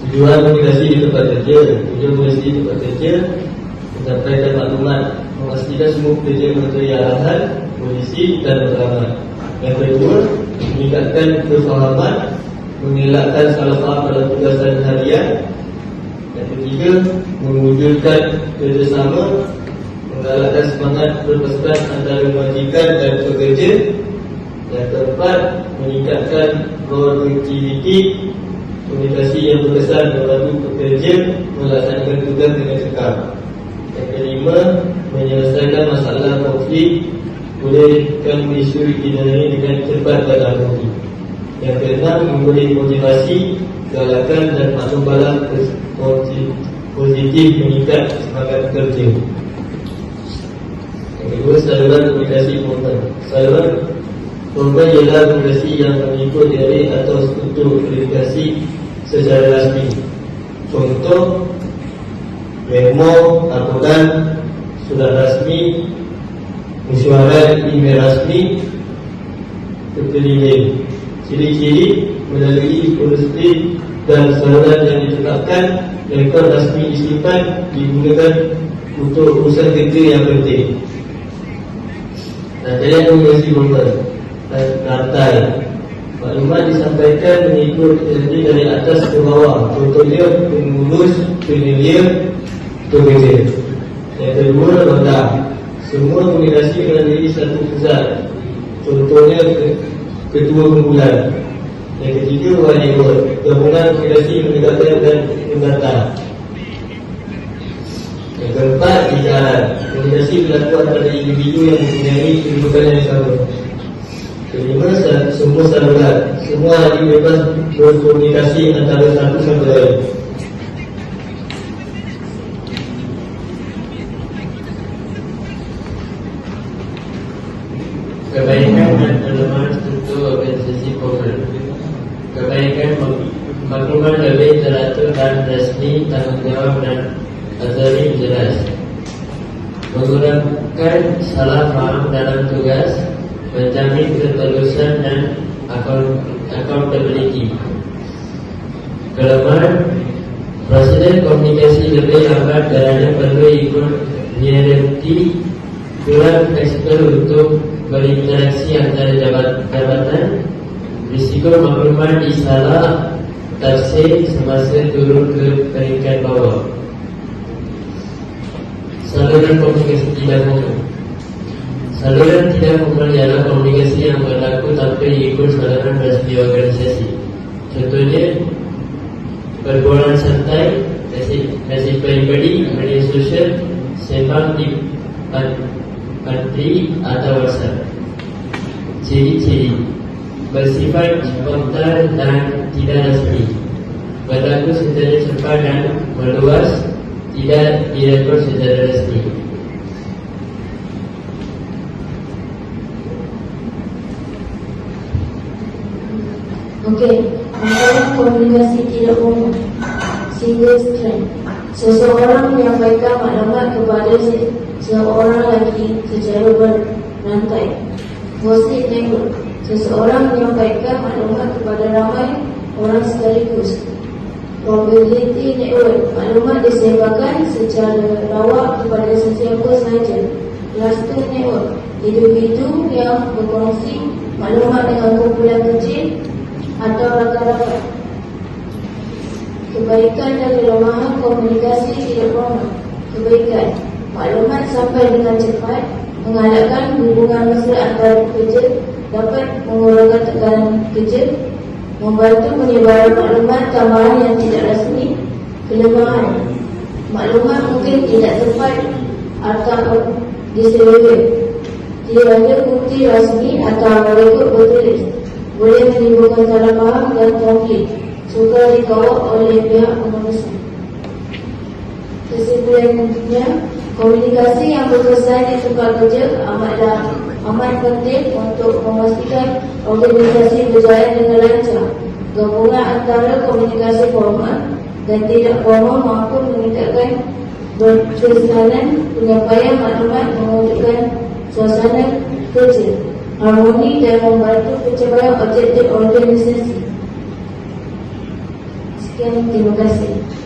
Tujuan komunikasi di tempat kerja. Tujuan komunikasi di tempat kerja menyampaikan maklumat, memastikan semua pekerja mengetahui arahan, posisi dan matlamat. Yang kedua, meningkatkan kefahaman, mengelakkan salah faham dalam tugasan harian. Yang ketiga, mewujudkan kerjasama, menggalakkan semangat berpasukan antara majikan dan pekerja. Yang keempat, meningkatkan produktiviti, komunikasi yang berkesan membantu pekerja melaksanakan tugas dengan cekap. Yang kelima, menyelesaikan masalah konflik, bolehkan isu ini dengan cepat dan harmoni. Yang keenam, memberi motivasi, galakan dan maklum balas positif meningkat semangat kerja. Yang kedua, saluran komunikasi formal. Saluran formal ialah komunikasi yang mengikut dari atau struktur komunikasi secara rasmi. Contoh, memo, laporan, surat rasmi, mesyuarat, email rasmi, terkeliling. Ciri-ciri melalui polisi dan saluran yang ditetapkan, rekod rasmi disimpan, digunakan untuk urusan kerja yang penting. Jadi komunikasi formal. Rantai maklumat disampaikan mengikut dari atas ke bawah. Contohnya pengurus, penyelia, pekerja. Yang kedua, roda. Semua komunikasi melalui satu pusat. Contohnya ketua kumpulan. Yang ketiga, wajib gabungan komunikasi menegakkan dan mendata. Yang keempat, bicara. Komunikasi berlaku antara individu yang mempunyai kedudukan yang sama. Kelima, semua saluran. Semua ahli bebas berkomunikasi antara satu sama lain. Kebaikan dan kelemahan struktur organisasi formal. Kebaikan, maklumat lebih teratur dan resmi, tanggungjawab dan azali jelas. Mengurangkan salah faham dalam tugas, menjamin ketulusan dan accountability. Kelemahan, prosedur komunikasi lebih lambat kerana perlu ikut hierarki, kurang fleksibel untuk berinteraksi antara jabatan, risiko maklumat disalah tafsir semasa turun ke peringkat bawah. Saluran komunikasi tidak formal. Saluran tidak formal ialah komunikasi yang berlaku tanpa ikut saluran resmi organisasi. Contohnya, perbualan santai, mesej peribadi, media sosial, sembang di pantry atau WhatsApp. Ciri-ciri: bersifat spontan dan tidak resmi, berlaku secara cepat dan meluas, tidak direkod secara resmi. Okey, antara komunikasi tidak formal. Single strand. Seseorang menyampaikan maklumat kepada seorang lagi secara berantai. Gossip network. Seseorang menyampaikan maklumat kepada ramai orang sekaligus. Probability network. Maklumat disebarkan secara lawak kepada sesiapa sahaja. Cluster network. Individu yang berkongsi maklumat dengan kumpulan kecil atau rakan-rakan. Kebaikan dan kelemahan komunikasi tidak formal. Kebaikan, maklumat sampai dengan cepat, mengalahkan hubungan mesra antara pekerja, dapat mengurangkan tekanan kerja, membantu menyebar maklumat tambahan yang tidak rasmi. Kelemahan, maklumat mungkin tidak tepat atau diseluruh, tidak ada bukti rasmi atau rekod bertulis, boleh menimbulkan salah faham dan konflik, suka dikawal oleh pihak pengurusan. Kesimpulannya, komunikasi yang berkesan di tempat kerja amat penting untuk memastikan organisasi berjalan dengan lancar. Gabungan antara komunikasi formal dan tidak formal mampu meningkatkan berkesanan penyampaian maklumat, mewujudkan suasana kerja harmoni dan membantu pencapaian objektif organisasi. Sekian, terima kasih.